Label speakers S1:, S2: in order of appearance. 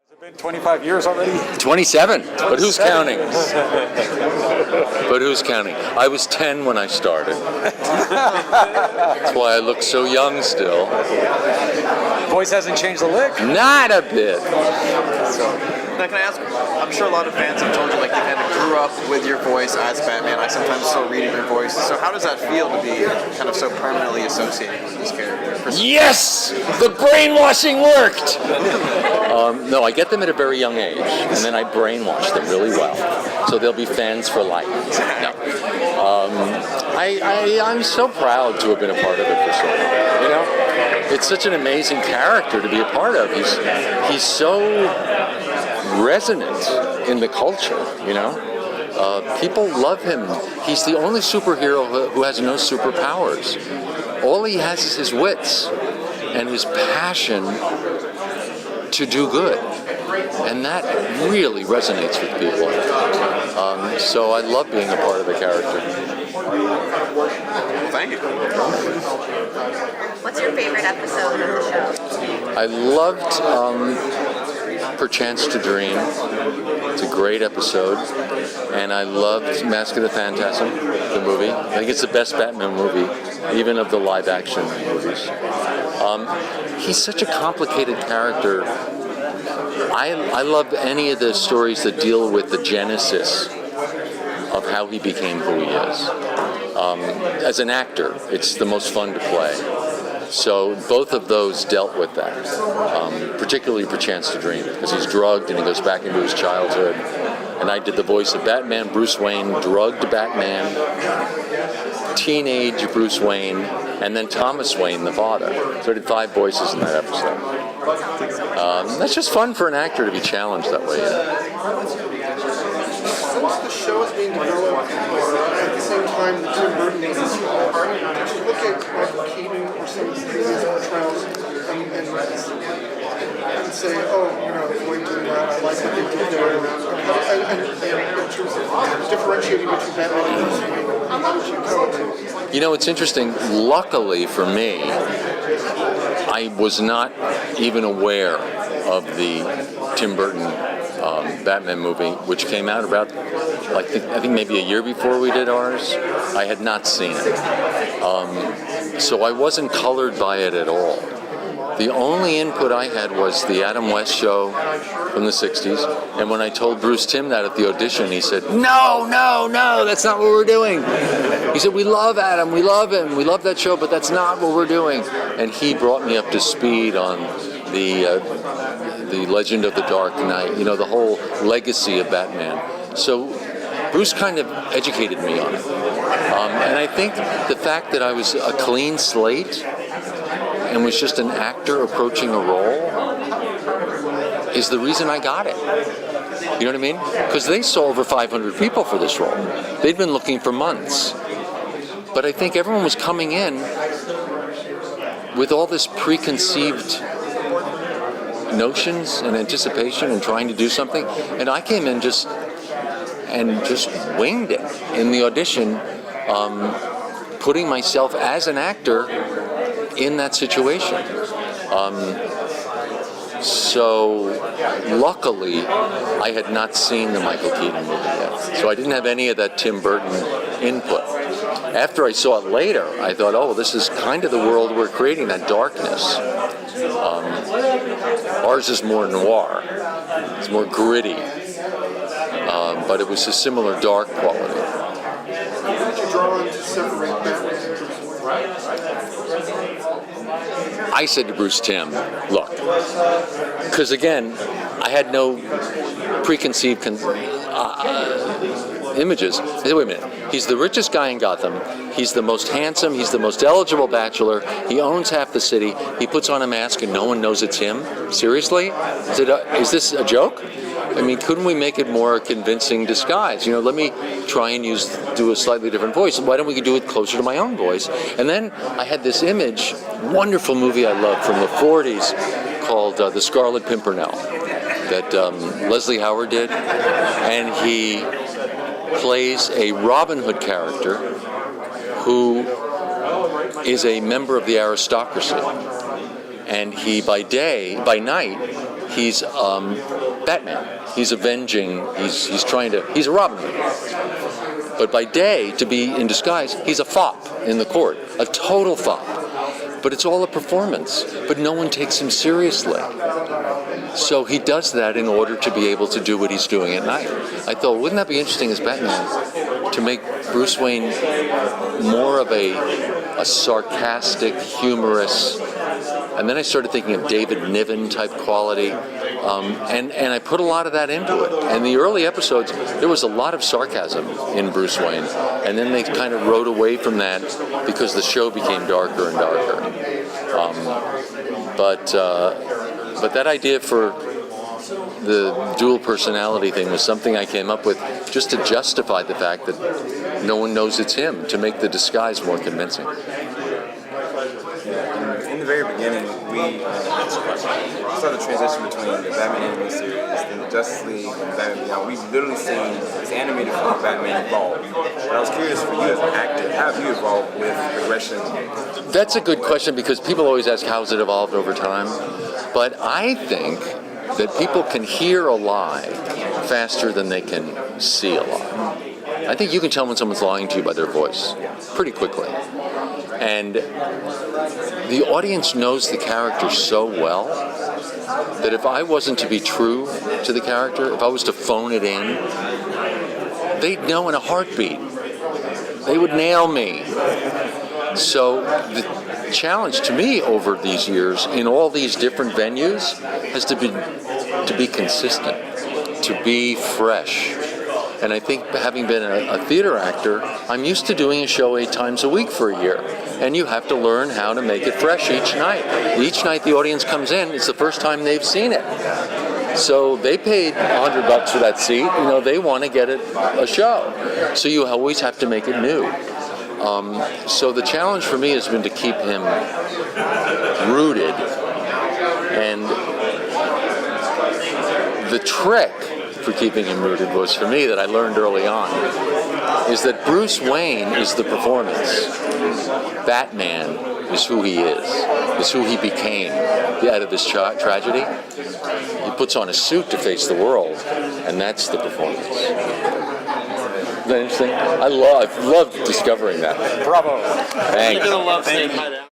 S1: Has it been 25 years already?
S2: 27, but who's counting? But who's counting? I was 10 when I started. That's why I look so young still.
S1: Voice hasn't changed a lick?
S2: Not a bit.
S3: Now, can I ask, I'm sure a lot of fans have told you, like, they kind of grew up with your voice as Batman. I sometimes still read in your voice. So how does that feel to be kind of so permanently associated with this character?
S2: Yes! The brainwashing worked! No, I get them at a very young age, and then I brainwash them really well. So they'll be fans for life. No. I'm so proud to have been a part of it for so long, you know? It's such an amazing character to be a part of. He's so resonant in the culture, you know? People love him. He's the only superhero who has no superpowers. All he has is his wits and his passion to do good. And that really resonates with people. So I love being a part of the character.
S3: Thank you.
S4: What's your favorite episode of the show?
S2: I loved Perchance to Dream. It's a great episode. And I loved Mask of the Phantasm, the movie. I think it's the best Batman movie, even of the live-action movies. He's such a complicated character. I love any of the stories that deal with the genesis of how he became who he is. As an actor, it's the most fun to play. So both of those dealt with that, particularly Perchance to Dream, because he's drugged and he goes back into his childhood. And I did the voice of Batman, Bruce Wayne, drugged Batman, teenage Bruce Wayne, and then Thomas Wayne, the father. So I did 5 voices in that episode. That's just fun for an actor to be challenged that way. Yeah.
S5: Since the show is being developed at the same time that Tim Burton is, did you look at Michael Keaton or some of his previous portrayals and say, oh, you know, the way doing that, I like what they did there, and in terms of differentiating between Batman and Bruce Wayne, how would you come to?
S2: You know, it's interesting. Luckily for me, I was not even aware of the Tim Burton Batman movie, which came out about, I think maybe a year before we did ours. I had not seen it. So I wasn't colored by it at all. The only input I had was the Adam West show from the 60s, and when I told Bruce Timm that at the audition, he said, no, that's not what we're doing. He said, we love Adam, we love him, we love that show, but that's not what we're doing. And he brought me up to speed on the Legend of the Dark Knight, you know, the whole legacy of Batman. So Bruce kind of educated me on it. And I think the fact that I was a clean slate and was just an actor approaching a role is the reason I got it. You know what I mean? Because they saw over 500 people for this role. They'd been looking for months. But I think everyone was coming in with all this preconceived notions and anticipation and trying to do something. And I came in just winged it in the audition, putting myself as an actor in that situation. So luckily, I had not seen the Michael Keaton movie yet. So I didn't have any of that Tim Burton input. After I saw it later, I thought, oh, this is kind of the world we're creating, that darkness. Ours is more noir. It's more gritty. But it was a similar dark quality.
S5: How did you draw on to separate Batman and Bruce Wayne?
S2: I said to Bruce Timm, look, because again, I had no preconceived images. I said, wait a minute, he's the richest guy in Gotham, he's the most handsome, he's the most eligible bachelor, he owns half the city, he puts on a mask and no one knows it's him? Seriously? Is this a joke? I mean, couldn't we make it more convincing disguise? You know, let me try and do a slightly different voice. Why don't we do it closer to my own voice? And then I had this image, wonderful movie I loved from the 40s called The Scarlet Pimpernel that Leslie Howard did. And he plays a Robin Hood character who is a member of the aristocracy. And he, by night, he's Batman. He's avenging. He's trying to. He's a Robin Hood. But by day, to be in disguise, he's a fop in the court, a total fop. But it's all a performance. But no one takes him seriously. So he does that in order to be able to do what he's doing at night. I thought, wouldn't that be interesting as Batman to make Bruce Wayne more of a sarcastic, humorous, and then I started thinking of David Niven type quality, and I put a lot of that into it. And the early episodes, there was a lot of sarcasm in Bruce Wayne, and then they kind of rode away from that because the show became darker and darker. But that idea for the dual personality thing was something I came up with just to justify the fact that no one knows it's him, to make the disguise more convincing.
S6: In the very beginning, we saw the transition between the Batman animated series and the Justice League and Batman Beyond. We've literally seen this animated form of Batman evolve. But I was curious for you as an actor, how have you evolved with progression?
S2: That's a good question because people always ask how's it evolved over time. But I think that people can hear a lie faster than they can see a lie. I think you can tell when someone's lying to you by their voice pretty quickly. And the audience knows the character so well that if I wasn't to be true to the character, if I was to phone it in, they'd know in a heartbeat. They would nail me. So the challenge to me over these years in all these different venues has to be consistent, to be fresh. And I think having been a theater actor, I'm used to doing a show 8 times a week for a year. And you have to learn how to make it fresh each night. Each night the audience comes in, it's the first time they've seen it. So they paid $100 for that seat, they want to get a show. So you always have to make it new. So the challenge for me has been to keep him rooted. And the trick for keeping him rooted was, for me, that I learned early on, is that Bruce Wayne is the performance. Batman is who he is who he became out of this tragedy. He puts on a suit to face the world, and that's the performance. Isn't that interesting? I've loved discovering that.
S1: Bravo.
S2: Thanks.
S3: You're gonna love saying hi to